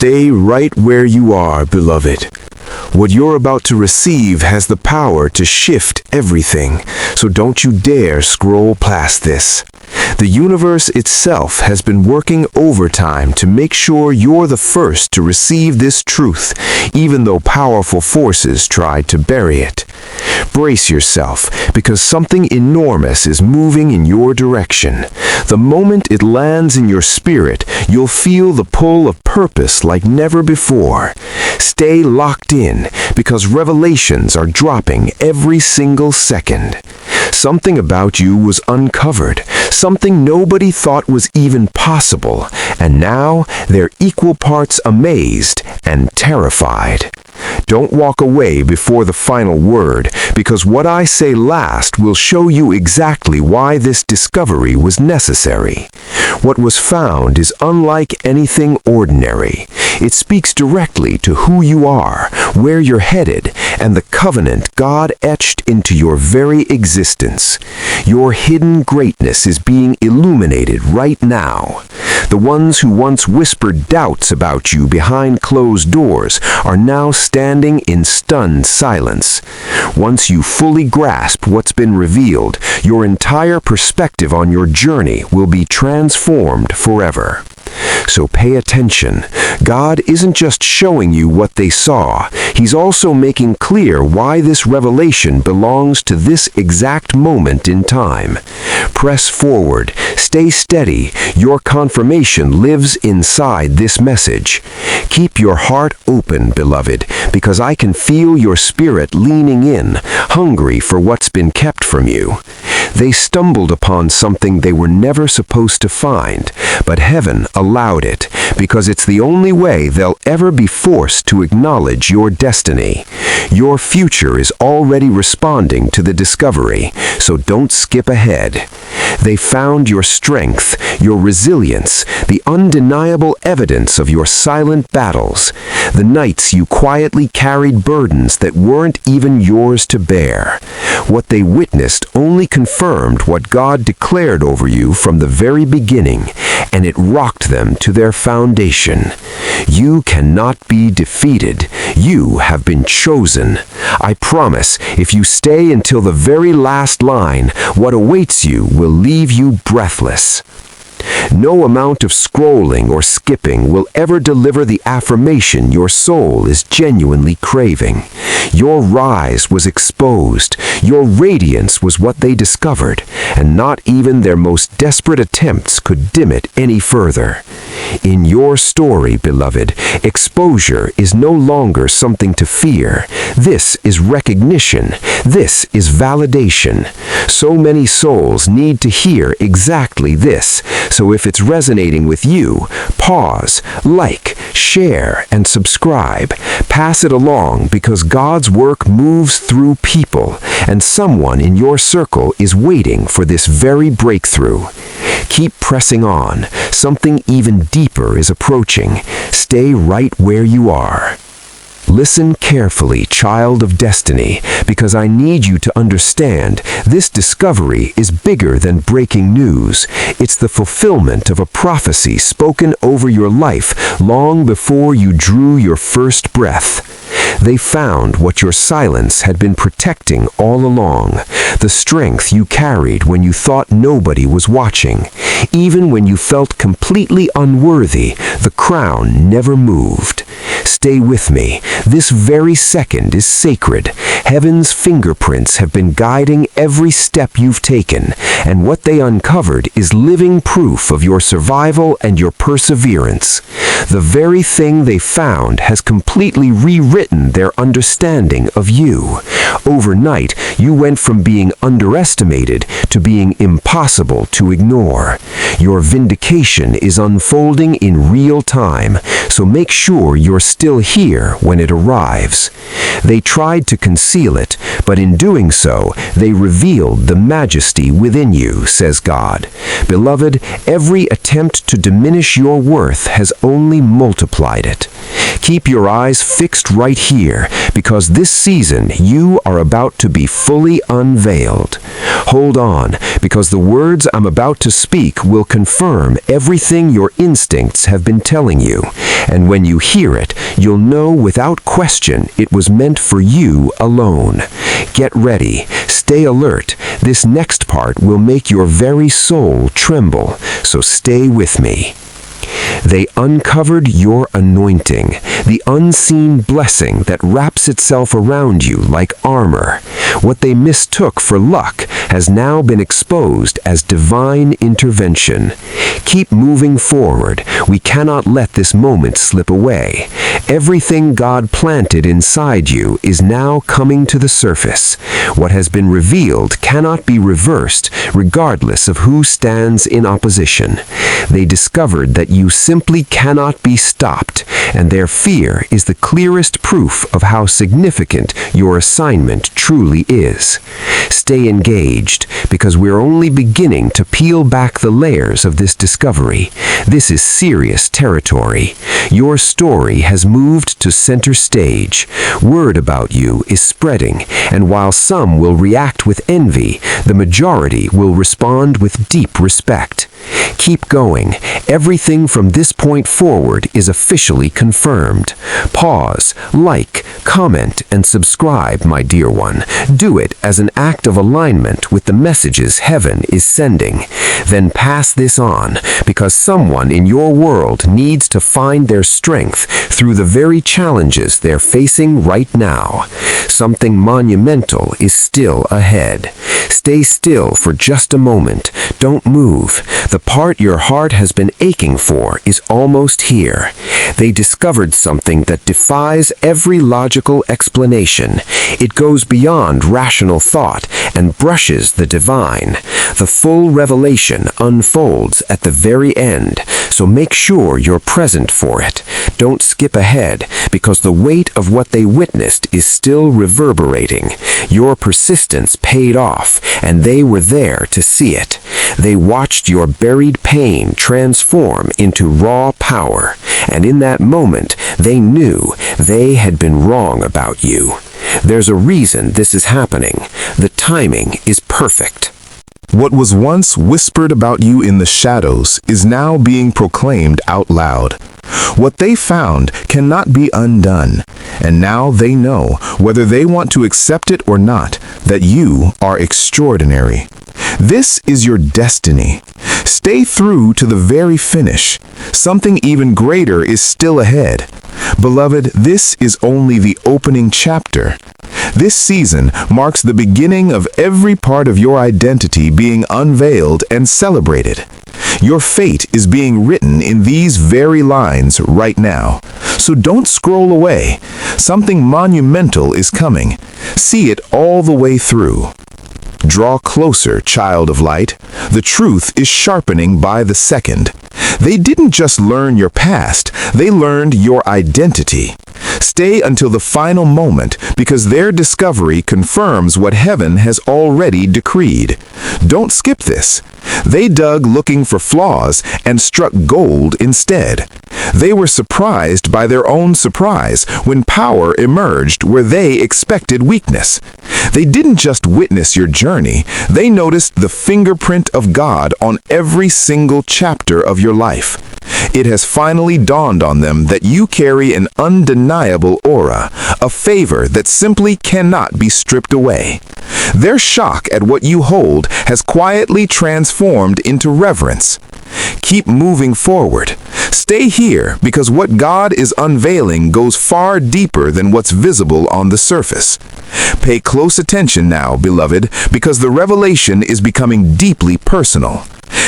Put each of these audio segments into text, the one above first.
Stay right where you are, beloved. What you're about to receive has the power to shift everything, so don't you dare scroll past this. The universe itself has been working overtime to make sure you're the first to receive this truth, even though powerful forces tried to bury it. Brace yourself, because something enormous is moving in your direction. The moment it lands in your spirit, you'll feel the pull of purpose like never before. Stay locked in, because revelations are dropping every single second. Something about you was uncovered, something nobody thought was even possible, and now they're equal parts amazed and terrified. Don't walk away before the final word, because what I say last will show you exactly why this discovery was necessary. What was found is unlike anything ordinary. It speaks directly to who you are, where you're headed, and the covenant God etched into your very existence. Your hidden greatness is being illuminated right now. The ones who once whispered doubts about you behind closed doors are now standing in stunned silence. Once you fully grasp what's been revealed, your entire perspective on your journey will be transformed forever. So pay attention. God isn't just showing you what they saw. He's also making clear why this revelation belongs to this exact moment in time. Press forward. Stay steady. Your confirmation lives inside this message. Keep your heart open, beloved, because I can feel your spirit leaning in, hungry for what's been kept from you. They stumbled upon something they were never supposed to find, but heaven allowed it, because it's the only way they'll ever be forced to acknowledge your destiny. Your future is already responding to the discovery, so don't skip ahead. They found your strength, your resilience, the undeniable evidence of your silent battles, the nights you quietly carried burdens that weren't even yours to bear. What they witnessed only confirmed what God declared over you from the very beginning, and it rocked them to their foundation. You cannot be defeated. You have been chosen. I promise, if you stay until the very last line, what awaits you will leave you breathless. No amount of scrolling or skipping will ever deliver the affirmation your soul is genuinely craving. Your rise was exposed. Your radiance was what they discovered, and not even their most desperate attempts could dim it any further. In your story, beloved, exposure is no longer something to fear. This is recognition. This is validation. So many souls need to hear exactly this. So if it's resonating with you, pause, like, share, and subscribe. Pass it along, because God's work moves through people, and someone in your circle is waiting for this very breakthrough. Keep pressing on. Something even deeper is approaching. Stay right where you are. Listen carefully, child of destiny, because I need you to understand this discovery is bigger than breaking news. It's the fulfillment of a prophecy spoken over your life long before you drew your first breath. They found what your silence had been protecting all along, the strength you carried when you thought nobody was watching. Even when you felt completely unworthy, the crown never moved. Stay with me. This very second is sacred. Heaven's fingerprints have been guiding every step you've taken, and what they uncovered is living proof of your survival and your perseverance. The very thing they found has completely rewritten their understanding of you. Overnight, you went from being underestimated to being impossible to ignore. Your vindication is unfolding in real time, so make sure you're still here when it arrives. They tried to conceal it, but in doing so, they revealed the majesty within you, says God. Beloved, every attempt to diminish your worth has only multiplied it. Keep your eyes fixed right here, because this season you are about to be fully unveiled. Hold on, because the words I'm about to speak will confirm everything your instincts have been telling you. And when you hear it, you'll know without question it was meant for you alone. Get ready, stay alert. This next part will make your very soul tremble, so stay with me. They uncovered your anointing, the unseen blessing that wraps itself around you like armor. What they mistook for luck has now been exposed as divine intervention. Keep moving forward. We cannot let this moment slip away. Everything God planted inside you is now coming to the surface. What has been revealed cannot be reversed, regardless of who stands in opposition. They discovered that you simply cannot be stopped, and their fear is the clearest proof of how significant your assignment truly is. Stay engaged, because we're only beginning to peel back the layers of this discovery. This is serious territory. Your story has moved to center stage. Word about you is spreading, and while some will react with envy, the majority will respond with deep respect. Keep going. Everything from this point forward is officially confirmed. Pause, like, comment, and subscribe, my dear one. Do it as an act of alignment with the messages heaven is sending. Then pass this on, because someone in your world needs to find their strength through the very challenges they're facing right now. Something monumental is still ahead. Stay still for just a moment. Don't move. The part your heart has been aching for is almost here. They discovered something that defies every logical explanation. It goes beyond rational thought and brushes the divine. The full revelation unfolds at the very end, so make sure you're present for it. Don't skip ahead, because the weight of what they witnessed is still reverberating. Your persistence paid off, and they were there to see it. They watched your buried pain transform into raw power, and in that moment, they knew they had been wrong about you. There's a reason this is happening. The timing is perfect. What was once whispered about you in the shadows is now being proclaimed out loud. What they found cannot be undone, and now they know, whether they want to accept it or not, that you are extraordinary. This is your destiny. Stay through to the very finish. Something even greater is still ahead. Beloved, this is only the opening chapter. This season marks the beginning of every part of your identity being unveiled and celebrated. Your fate is being written in these very lines right now. So don't scroll away. Something monumental is coming. See it all the way through. Draw closer, child of light. The truth is sharpening by the second. They didn't just learn your past, they learned your identity. Stay until the final moment, because their discovery confirms what heaven has already decreed. Don't skip this. They dug looking for flaws and struck gold instead. They were surprised by their own surprise when power emerged where they expected weakness. They didn't just witness your journey, they noticed the fingerprint of God on every single chapter of your life. It has finally dawned on them that you carry an undeniable aura, a favor that simply cannot be stripped away. Their shock at what you hold has quietly transformed into reverence. Keep moving forward. Stay here, because what God is unveiling goes far deeper than what's visible on the surface. Pay close attention now, beloved, because the revelation is becoming deeply personal.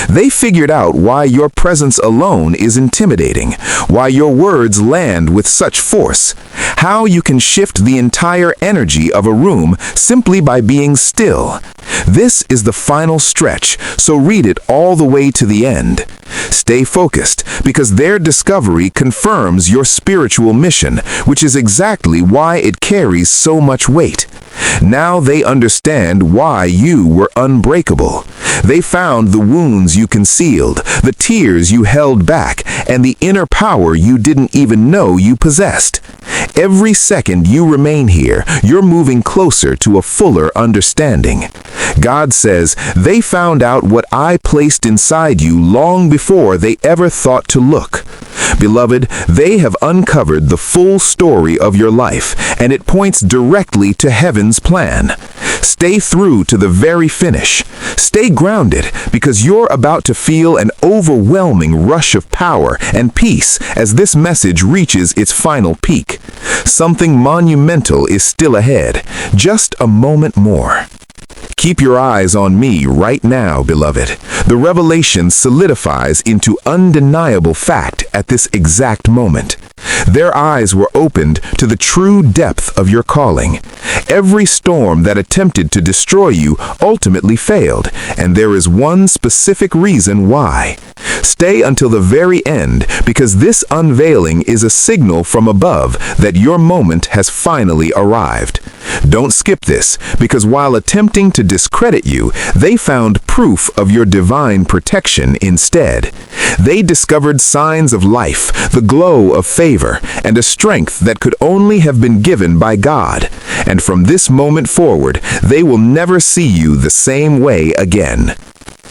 They figured out why your presence alone is intimidating, why your words land with such force, how you can shift the entire energy of a room simply by being still. This is the final stretch, so read it all the way to the end. Stay focused, because because their discovery confirms your spiritual mission, which is exactly why it carries so much weight. Now they understand why you were unbreakable. They found the wounds you concealed, the tears you held back, and the inner power you didn't even know you possessed. Every second you remain here, you're moving closer to a fuller understanding. God says, they found out what I placed inside you long before they ever thought to look. Beloved, they have uncovered the full story of your life, and it points directly to heaven's plan. Stay through to the very finish. Stay grounded, because you're about to feel an overwhelming rush of power and peace as this message reaches its final peak. Something monumental is still ahead. Just a moment more. Keep your eyes on me right now, beloved. The revelation solidifies into undeniable fact at this exact moment. Their eyes were opened to the true depth of your calling. Every storm that attempted to destroy you ultimately failed, and there is one specific reason why. Stay until the very end, because this unveiling is a signal from above that your moment has finally arrived. Don't skip this, because while attempting to discredit you, they found proof of your divine protection instead. They discovered signs of life, the glow of favor, and a strength that could only have been given by God. And from this moment forward, they will never see you the same way again.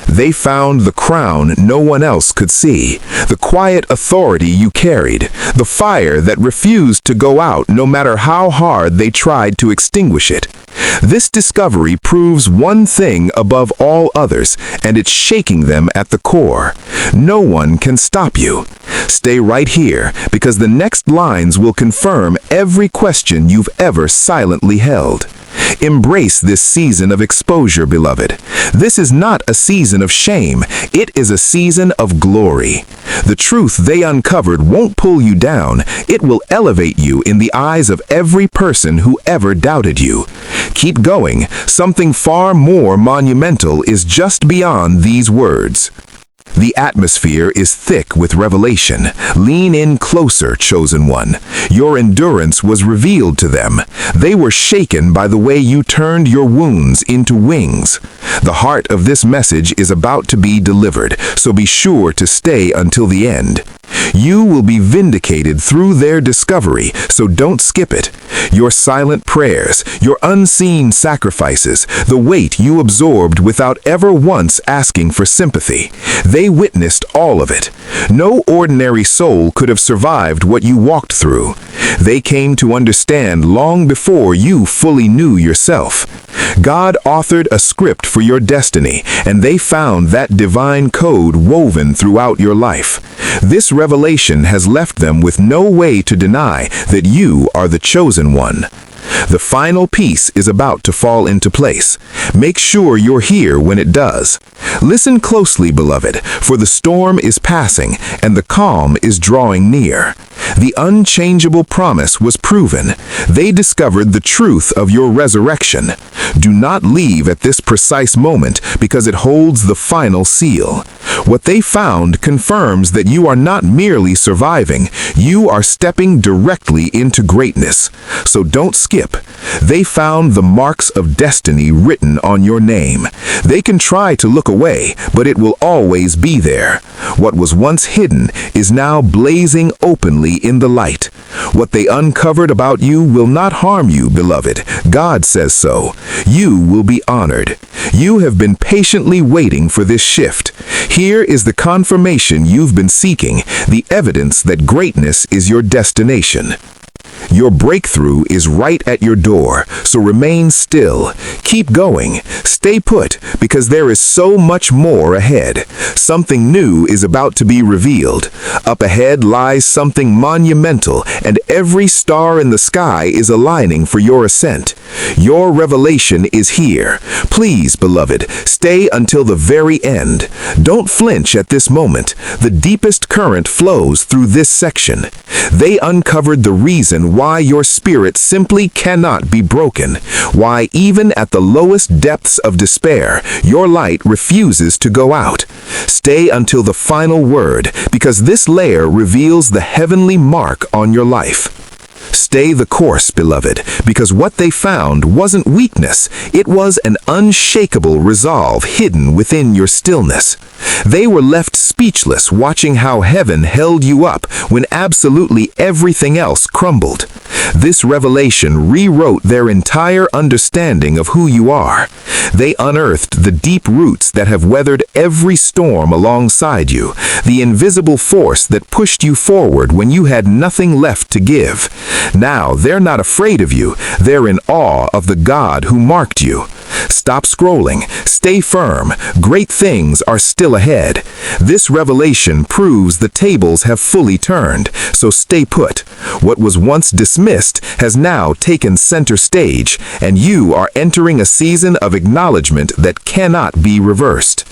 They found the crown no one else could see, the quiet authority you carried, the fire that refused to go out no matter how hard they tried to extinguish it. This discovery proves one thing above all others, and it's shaking them at the core. No one can stop you. Stay right here, because the next lines will confirm every question you've ever silently held. Embrace this season of exposure, beloved. This is not a season of shame. It is a season of glory. The truth they uncovered won't pull you down. It will elevate you in the eyes of every person who ever doubted you. Keep going. Something far more monumental is just beyond these words. The atmosphere is thick with revelation. Lean in closer, chosen one. Your endurance was revealed to them. They were shaken by the way you turned your wounds into wings. The heart of this message is about to be delivered, so be sure to stay until the end. You will be vindicated through their discovery, so don't skip it. Your silent prayers, your unseen sacrifices, the weight you absorbed without ever once asking for sympathy. They witnessed all of it. No ordinary soul could have survived what you walked through. They came to understand long before you fully knew yourself. God authored a script for your destiny, and they found that divine code woven throughout your life. This revelation has left them with no way to deny that you are the chosen one. The final piece is about to fall into place. Make sure you're here when it does. Listen closely, beloved, for the storm is passing and the calm is drawing near. The unchangeable promise was proven. They discovered the truth of your resurrection. Do not leave at this precise moment, because it holds the final seal. What they found confirms that you are not merely surviving, you are stepping directly into greatness. So don't skip. They found the marks of destiny written on your name. They can try to look away, but it will always be there. What was once hidden is now blazing openly in the light. What they uncovered about you will not harm you, beloved. God says so. You will be honored. You have been patiently waiting for this shift. Here is the confirmation you've been seeking, the evidence that greatness is your destination. Your breakthrough is right at your door, so remain still. Keep going. Stay put, because there is so much more ahead. Something new is about to be revealed. Up ahead lies something monumental, and every star in the sky is aligning for your ascent. Your revelation is here. Please, beloved, stay until the very end. Don't flinch at this moment. The deepest current flows through this section. They uncovered the reason why why your spirit simply cannot be broken, why even at the lowest depths of despair, your light refuses to go out. Stay until the final word, because this layer reveals the heavenly mark on your life. Stay the course, beloved, because what they found wasn't weakness, it was an unshakable resolve hidden within your stillness. They were left speechless watching how heaven held you up when absolutely everything else crumbled. This revelation rewrote their entire understanding of who you are. They unearthed the deep roots that have weathered every storm alongside you, the invisible force that pushed you forward when you had nothing left to give. Now they're not afraid of you, they're in awe of the God who marked you. Stop scrolling, stay firm, great things are still ahead. This revelation proves the tables have fully turned, so stay put. What was once dismissed has now taken center stage, and you are entering a season of acknowledgement that cannot be reversed.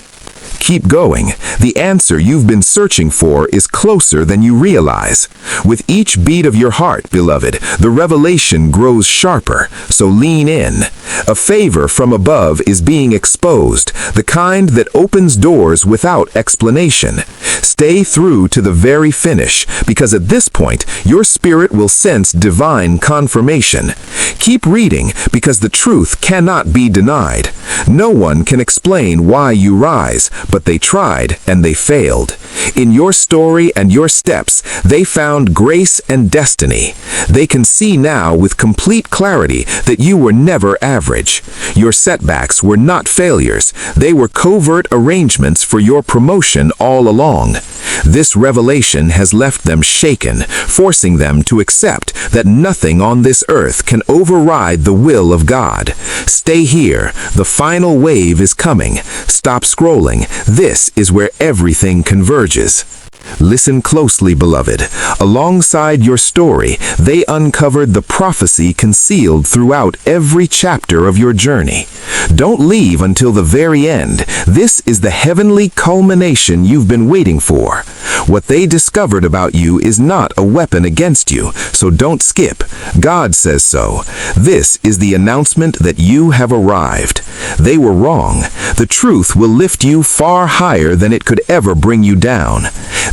Keep going. The answer you've been searching for is closer than you realize. With each beat of your heart, beloved, the revelation grows sharper, so lean in. A favor from above is being exposed, the kind that opens doors without explanation. Stay through to the very finish, because at this point, your spirit will sense divine confirmation. Keep reading, because the truth cannot be denied. No one can explain why you rise, but they tried and they failed. In your story and your steps, they found grace and destiny. They can see now with complete clarity that you were never average. Your setbacks were not failures. They were covert arrangements for your promotion all along. This revelation has left them shaken, forcing them to accept that nothing on this earth can override the will of God. Stay here. The final wave is coming. Stop scrolling. This is where everything converges. Listen closely, beloved. Alongside your story, they uncovered the prophecy concealed throughout every chapter of your journey. Don't leave until the very end. This is the heavenly culmination you've been waiting for. What they discovered about you is not a weapon against you, so don't skip. God says so. This is the announcement that you have arrived. They were wrong. The truth will lift you far higher than it could ever bring you down.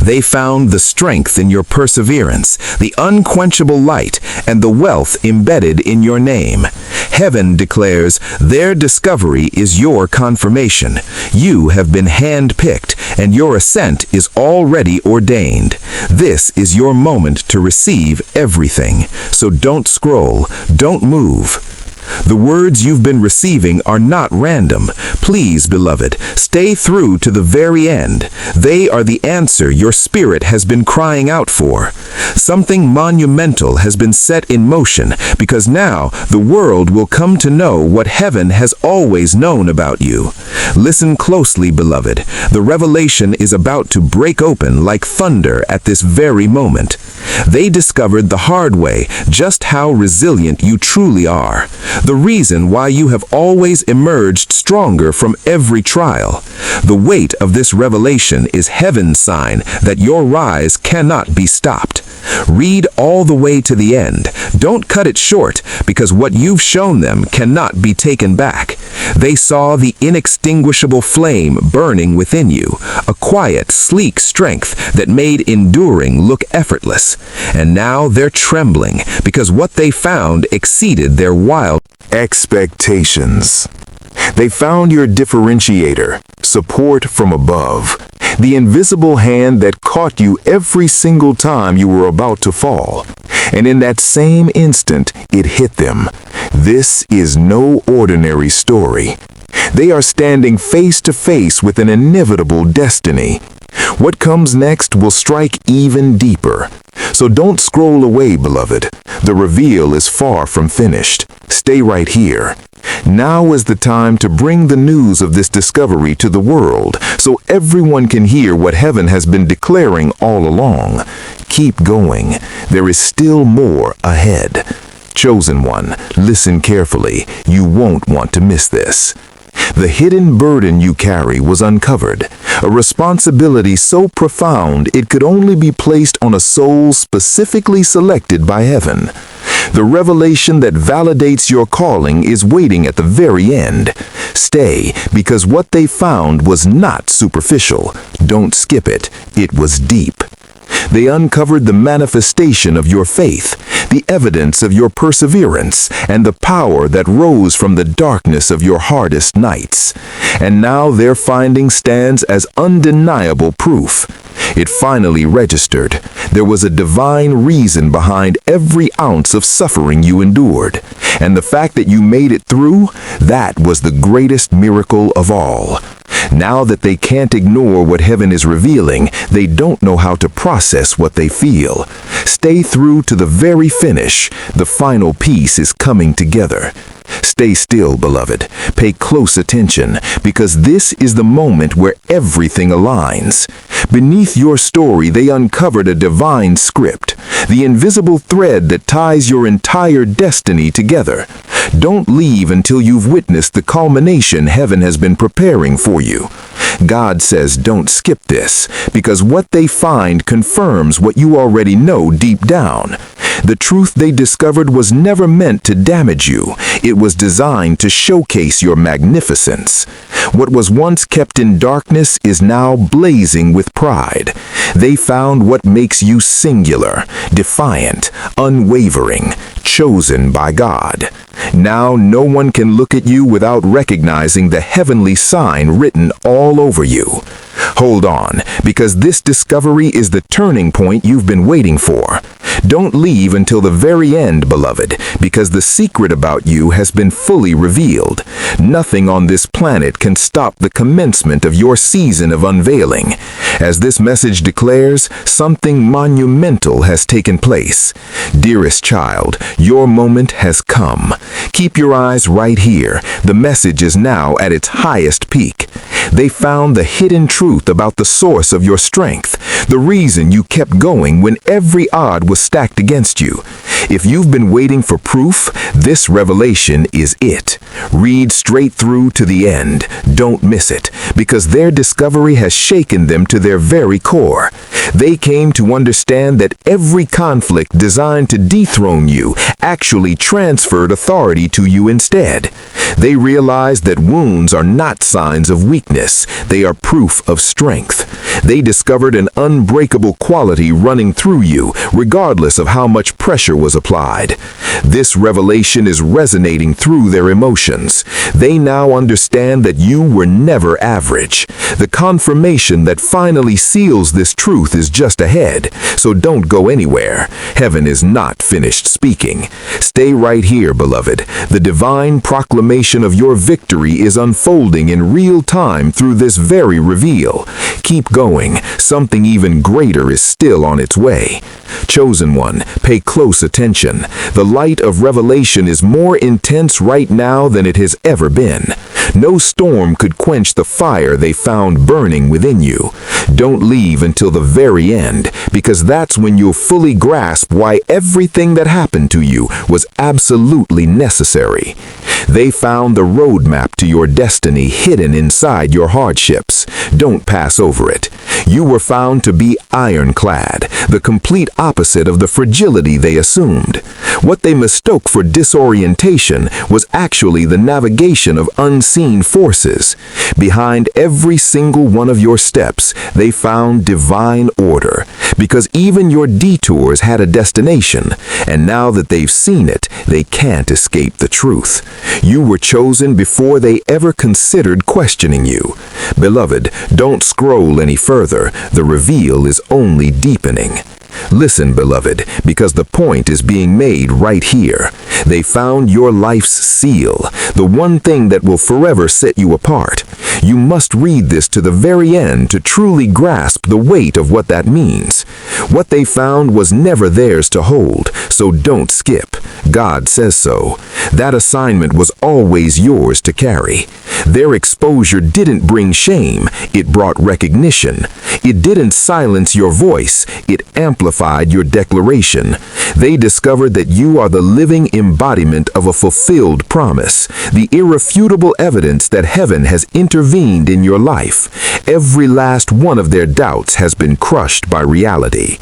They found the strength in your perseverance, the unquenchable light, and the wealth embedded in your name. Heaven declares their discovery is your confirmation. You have been hand-picked, and your ascent is already ordained. This is your moment to receive everything. So don't scroll, don't move. The words you've been receiving are not random. Please, beloved, stay through to the very end. They are the answer your spirit has been crying out for. Something monumental has been set in motion, because now the world will come to know what heaven has always known about you. Listen closely, beloved. The revelation is about to break open like thunder at this very moment. They discovered the hard way just how resilient you truly are. The reason why you have always emerged stronger from every trial. The weight of this revelation is heaven's sign that your rise cannot be stopped. Read all the way to the end. Don't cut it short, because what you've shown them cannot be taken back. They saw the inextinguishable flame burning within you, a quiet, sleek strength that made enduring look effortless. And now they're trembling, because what they found exceeded their wild expectations. They found your differentiator, support from above, the invisible hand that caught you every single time you were about to fall. And in that same instant, it hit them. This is no ordinary story. They are standing face to face with an inevitable destiny. What comes next will strike even deeper. So don't scroll away, beloved. The reveal is far from finished. Stay right here. Now is the time to bring the news of this discovery to the world, so everyone can hear what heaven has been declaring all along. Keep going. There is still more ahead. Chosen one, listen carefully. You won't want to miss this. The hidden burden you carry was uncovered, a responsibility so profound it could only be placed on a soul specifically selected by heaven. The revelation that validates your calling is waiting at the very end. Stay, because what they found was not superficial. Don't skip it. It was deep. They uncovered the manifestation of your faith, the evidence of your perseverance, and the power that rose from the darkness of your hardest nights. And now their finding stands as undeniable proof. It finally registered. There was a divine reason behind every ounce of suffering you endured. And the fact that you made it through, that was the greatest miracle of all. Now that they can't ignore what heaven is revealing, they don't know how to process what they feel. Stay through to the very finish. The final piece is coming together. Stay still, beloved. Pay close attention, because this is the moment where everything aligns. Beneath your story, they uncovered a divine script, the invisible thread that ties your entire destiny together. Don't leave until you've witnessed the culmination heaven has been preparing for you. God says don't skip this, because what they find confirms what you already know deep down. The truth they discovered was never meant to damage you. It was designed to showcase your magnificence. What was once kept in darkness is now blazing with pride. They found what makes you singular, defiant, unwavering, chosen by God. Now no one can look at you without recognizing the heavenly sign written all over you. Hold on, because this discovery is the turning point you've been waiting for. Don't leave until the very end, beloved, because the secret about you has been fully revealed. Nothing on this planet can stop the commencement of your season of unveiling. As this message declares, something monumental has taken place. Dearest child, your moment has come. Keep your eyes right here. The message is now at its highest peak. They found the hidden truth about the source of your strength, the reason you kept going when every odd was stacked against you. If you've been waiting for proof, this revelation is it. Read straight through to the end. Don't miss it, because their discovery has shaken them to their very core. They came to understand that every conflict designed to dethrone you actually transferred authority to you instead. They realized that wounds are not signs of weakness. They are proof of strength. They discovered an unbreakable quality running through you, regardless of how much pressure was applied. This revelation is resonating through their emotions. They now understand that you were never average. The confirmation that finally seals this truth is just ahead, so don't go anywhere. Heaven is not finished speaking. Stay right here, beloved. The divine proclamation of your victory is unfolding in real time through this very reveal. Keep going. Something even greater is still on its way. Chosen one, pay close attention. The light of revelation is more intense right now than it has ever been. No storm could quench the fire they found burning within you. Don't leave until the very end, because that's when you'll fully grasp why everything that happened to you was absolutely necessary. They found the roadmap to your destiny hidden inside your hardships. Don't pass over it. You were found to be ironclad, the complete opposite of the fragility they assumed. What they mistook for disorientation was actually the navigation of unseen forces. Behind every single one of your steps, they found divine order, because even your detours had a destination, and now that they've seen it, they can't escape the truth. You were chosen before they ever considered questioning you. Beloved, don't scroll any further. The reveal is only deepening. Listen, beloved, because the point is being made right here. They found your life's seal, the one thing that will forever set you apart. You must read this to the very end to truly grasp the weight of what that means. What they found was never theirs to hold, so don't skip. God says so. That assignment was always yours to carry. Their exposure didn't bring shame, it brought recognition. It didn't silence your voice, it amplified your declaration. They discovered that you are the living embodiment of a fulfilled promise, the irrefutable evidence that heaven has intervened in your life. Every last one of their doubts has been crushed by reality.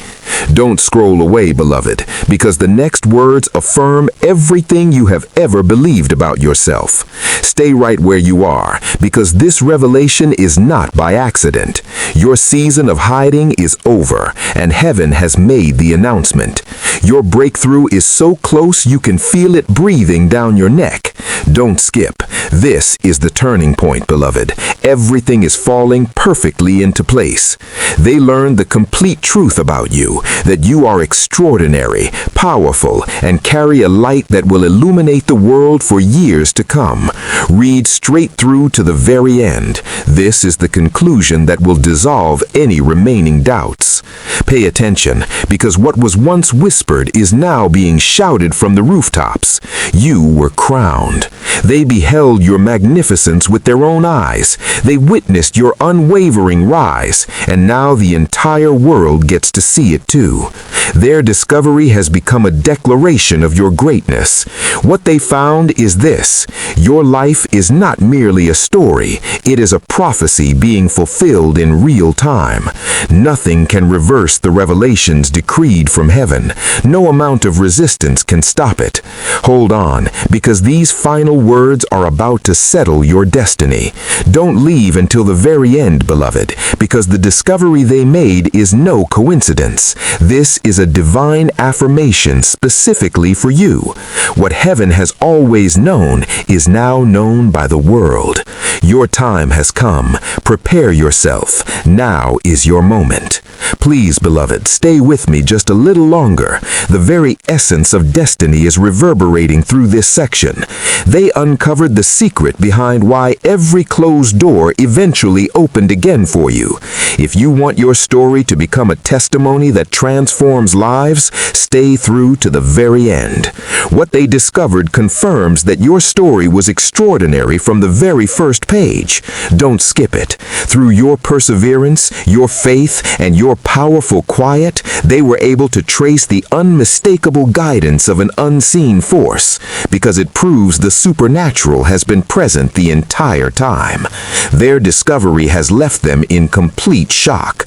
Don't scroll away, beloved, because the next words affirm everything you have ever believed about yourself. Stay right where you are, because this revelation is not by accident. Your season of hiding is over, and heaven has made the announcement. Your breakthrough is so close you can feel it breathing down your neck. Don't skip. This is the turning point, beloved. Everything is falling perfectly into place. They learned the complete truth about you, that you are extraordinary, powerful, and carry a light that will illuminate the world for years to come. Read straight through to the very end. This is the conclusion that will dissolve any remaining doubts. Pay attention, because what was once whispered is now being shouted from the rooftops. You were crowned. They beheld your magnificence with their own eyes. They witnessed your unwavering rise, and now the entire world gets to see it too. Their discovery has become a declaration of your greatness. What they found is this: your life is not merely a story, it is a prophecy being fulfilled in real time. Nothing can reverse the revelations decreed from heaven. No amount of resistance can stop it. Hold on, because these final words are about to settle your destiny. Don't leave until the very end, beloved, because the discovery they made is no coincidence. This is a divine affirmation specifically for you. What heaven has always known is now known by the world. Your time has come. Prepare yourself. Now is your moment. Please, beloved, stay with me just a little longer. The very essence of destiny is reverberating through this section. They uncovered the secret behind why every closed door eventually opened again for you. If you want your story to become a testimony that transforms lives, stay through to the very end. What they discovered confirms that your story was extraordinary from the very first page. Don't skip it. Through your perseverance, your faith, and your powerful quiet, they were able to trace the unmistakable guidance of an unseen force, because it proves the supernatural has been present the entire time. Their discovery has left them in complete shock.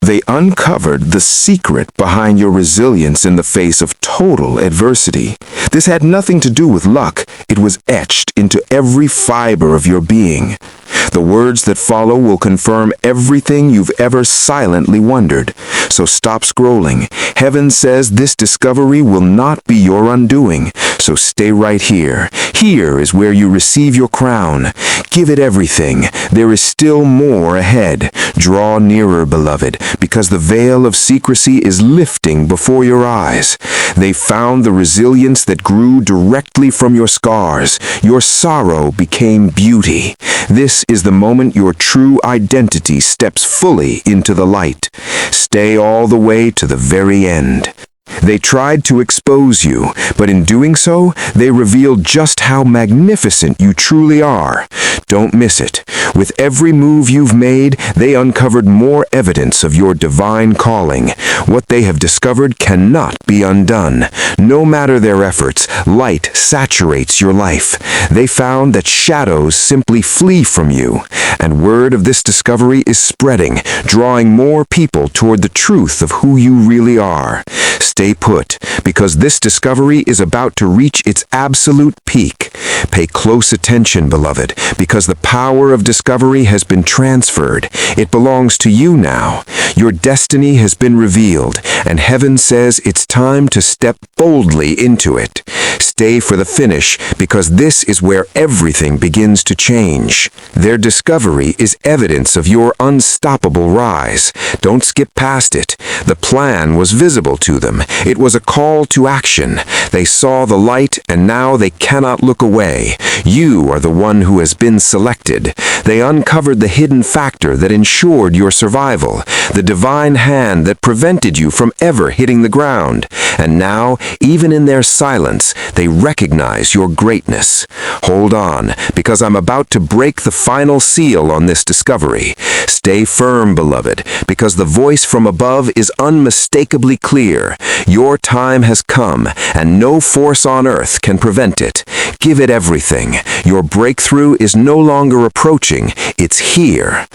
They uncovered the secret behind your resilience in the face of total adversity. This had nothing to do with luck. It was etched into every fiber of your being. The words that follow will confirm everything you've ever silently wondered. So stop scrolling. Heaven says this discovery will not be your undoing. So stay right here. Here is where you receive your crown. Give it everything. There is still more ahead. Draw nearer, beloved, because the veil of secrecy is lifting before your eyes. They found the resilience that grew directly from your scars. Your sorrow became beauty. This is the moment your true identity steps fully into the light. Stay all the way to the very end. They tried to expose you, but in doing so, they revealed just how magnificent you truly are. Don't miss it. With every move you've made, they uncovered more evidence of your divine calling. What they have discovered cannot be undone. No matter their efforts, light saturates your life. They found that shadows simply flee from you, and word of this discovery is spreading, drawing more people toward the truth of who you really are. Stay put, because this discovery is about to reach its absolute peak. Pay close attention, beloved, because the power of discovery has been transferred. It belongs to you now. Your destiny has been revealed, and heaven says it's time to step boldly into it. Stay for the finish, because this is where everything begins to change. Their discovery is evidence of your unstoppable rise. Don't skip past it. The plan was visible to them. It was a call to action. They saw the light, and now they cannot look away. You are the one who has been selected. They uncovered the hidden factor that ensured your survival, the divine hand that prevented you from ever hitting the ground. And now, even in their silence, they recognize your greatness. Hold on, because I'm about to break the final seal on this discovery. Stay firm, beloved, because the voice from above is unmistakably clear. Your time has come, and No force on earth can prevent it. Give it everything. Your breakthrough is no longer approaching, it's here.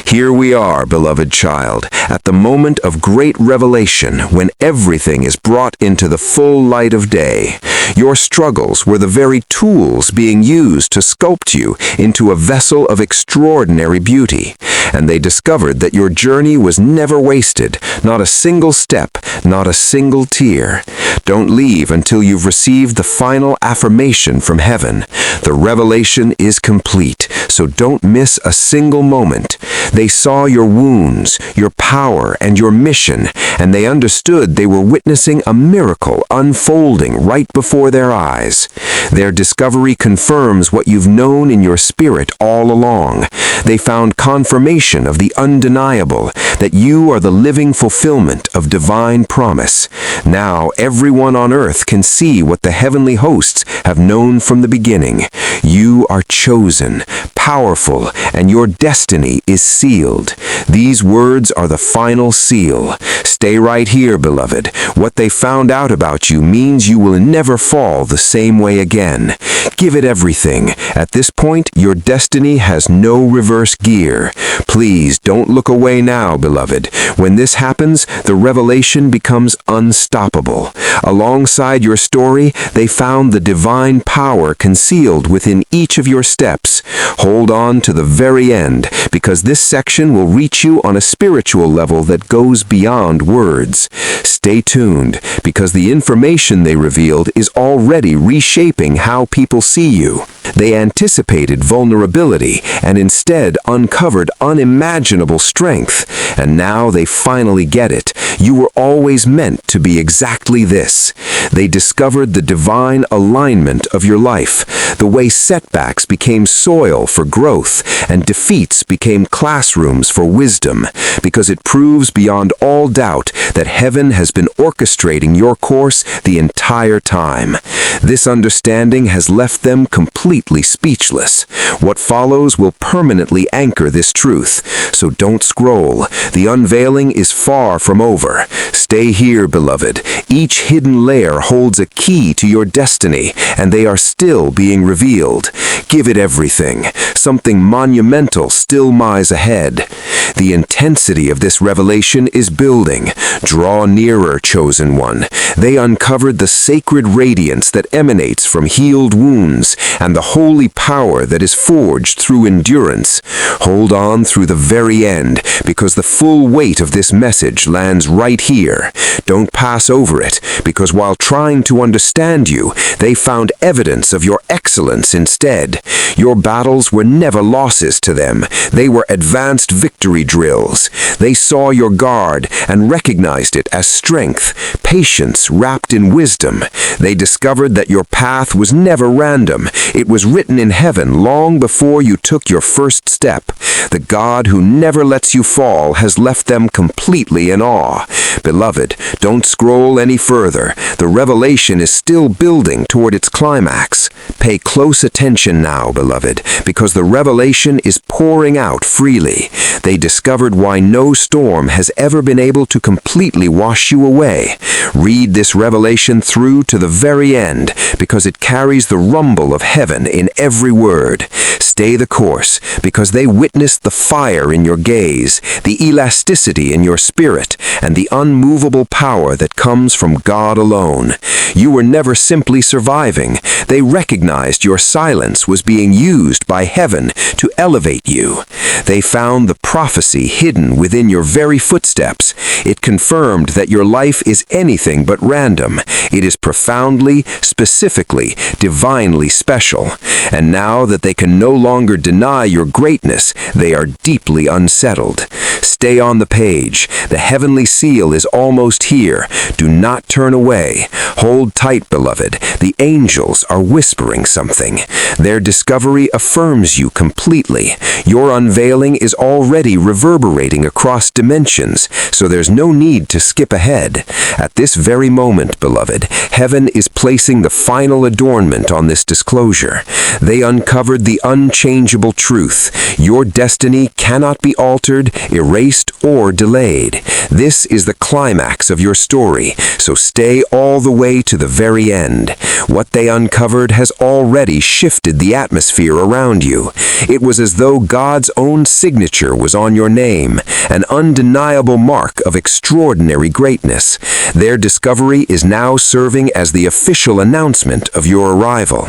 Here we are, beloved child, at the moment of great revelation when everything is brought into the full light of day. Your struggles were the very tools being used to sculpt you into a vessel of extraordinary beauty, and they discovered that your journey was never wasted, not a single step, not a single tear. Don't leave until you've received the final affirmation from heaven. The revelation is complete, so don't miss a single moment. They saw your wounds, your power, and your mission, and they understood they were witnessing a miracle unfolding right before their eyes. Their discovery confirms what you've known in your spirit all along. They found confirmation of the undeniable, that you are the living fulfillment of divine promise. Now everyone on earth can see what the heavenly hosts have known from the beginning. You are chosen, powerful, and your destiny is sealed. These words are the final seal. Stay right here, beloved. What they found out about you means you will never fall the same way again. Give it everything. At this point, your destiny has no reverse gear. Please don't look away now, beloved. When this happens, the revelation becomes unstoppable. Alongside your story, they found the divine power concealed within each of your steps. Hold on to the very end, because this section will reach you on a spiritual level that goes beyond words. Stay tuned, because the information they revealed is already reshaping how people see you. They anticipated vulnerability and instead uncovered unimaginable strength. And now they finally get it. You were always meant to be exactly this. They discovered the divine alignment of your life, the way setbacks became soil for growth and defeats became classrooms for wisdom, because it proves beyond all doubt that heaven has been orchestrating your course the entire time. This understanding has left them completely speechless. What follows will permanently anchor this truth, so don't scroll. The unveiling is far from over. Stay here, beloved. Each hidden layer holds a key to your destiny, and they are still being revealed. Give it everything. Something monumental still lies ahead. The intensity of this revelation is building. Draw nearer, chosen one. They uncovered the sacred radiance that emanates from healed wounds and the holy power that is forged through endurance. Hold on through the very end, because the full weight of this message lands right here. Don't pass over it, because while trying to understand you, they found evidence of your excellence instead. Your battles were never losses to them. They were advanced victory drills. They saw your guard and recognized it as strength, patience wrapped in wisdom. They discovered that your path was never random. It was written in heaven long before you took your first step. The God who never lets you fall has left them completely in awe. Beloved, don't scroll any further. The revelation is still building toward its climax. Pay close attention now, beloved, because the revelation is pouring out freely. They discovered why no storm has ever been able to completely wash you away. Read this revelation through to the very end, because it carries the rumble of heaven in every word. Stay the course, because they witnessed the fire in your gaze, the elasticity in your spirit, and the unmovable power that comes from God alone. You were never simply surviving. They recognized your silence was being used by heaven to elevate you. They found the prophecy hidden within your very footsteps. It confirmed that your life is anything but random. It is profoundly, specifically, divinely special. And now that they can no longer deny your greatness, they are deeply unsettled. Stay on the page. The heavenly seal is almost here. Do not turn away. Hold tight, beloved. The angels are whispering something. Their discovery affirms you completely. Your unveiling is already reverberating across dimensions, so there's no need to skip ahead. At this very moment, beloved, heaven is placing the final adornment on this disclosure. They uncovered the unchangeable truth. Your destiny cannot be altered, erased, or delayed. This is the climax of your story, so stay all the way to the very end. What they uncovered has already shifted the atmosphere around you. It was as though God's own signature was on your name, an undeniable mark of extraordinary greatness. Their discovery is now serving as the official announcement of your arrival.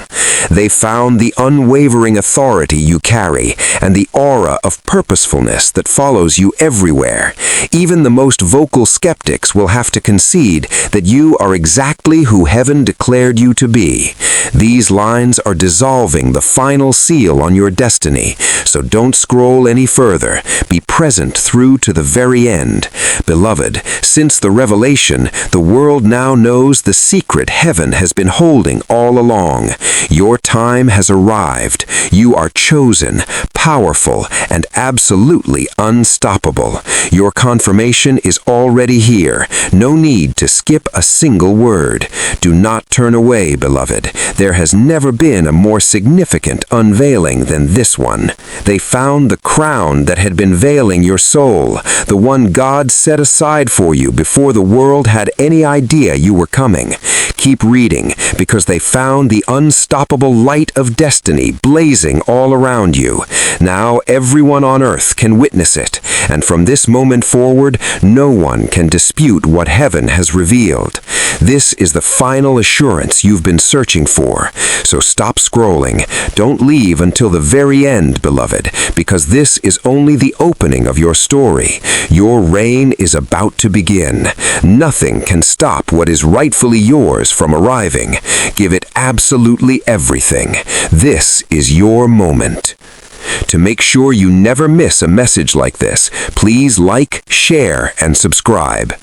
They found the unwavering authority you carry and the aura of purposefulness that follows you everywhere. Even the most vocal skeptics will have to concede that you are exactly who heaven declared you to be. These lines are dissolving the final seal on your destiny, so don't scroll any further. Be present through to the very end. Beloved, since the revelation, the world now knows the secret heaven has been holding all along. Your time has arrived. You are chosen, powerful, and absolutely unstoppable. Your confirmation is already here. No need to skip a single word. Do not turn away, beloved. There has never been a more significant unveiling than this one. They found the crown that had been veiling your soul, the one God set aside for you before the world had any idea you were coming. Keep reading, because they found the unstoppable light of destiny blazing all around you. Now everyone on earth can witness it, and from this moment forward, no one can dispute what heaven has revealed. This is the final assurance you've been searching for. So stop scrolling. Don't leave until the very end, beloved, because this is only the opening of your story. Your reign is about to begin. Nothing can stop what is rightfully yours from arriving. Give it absolutely everything. This is your moment. To make sure you never miss a message like this, please like, share, and subscribe.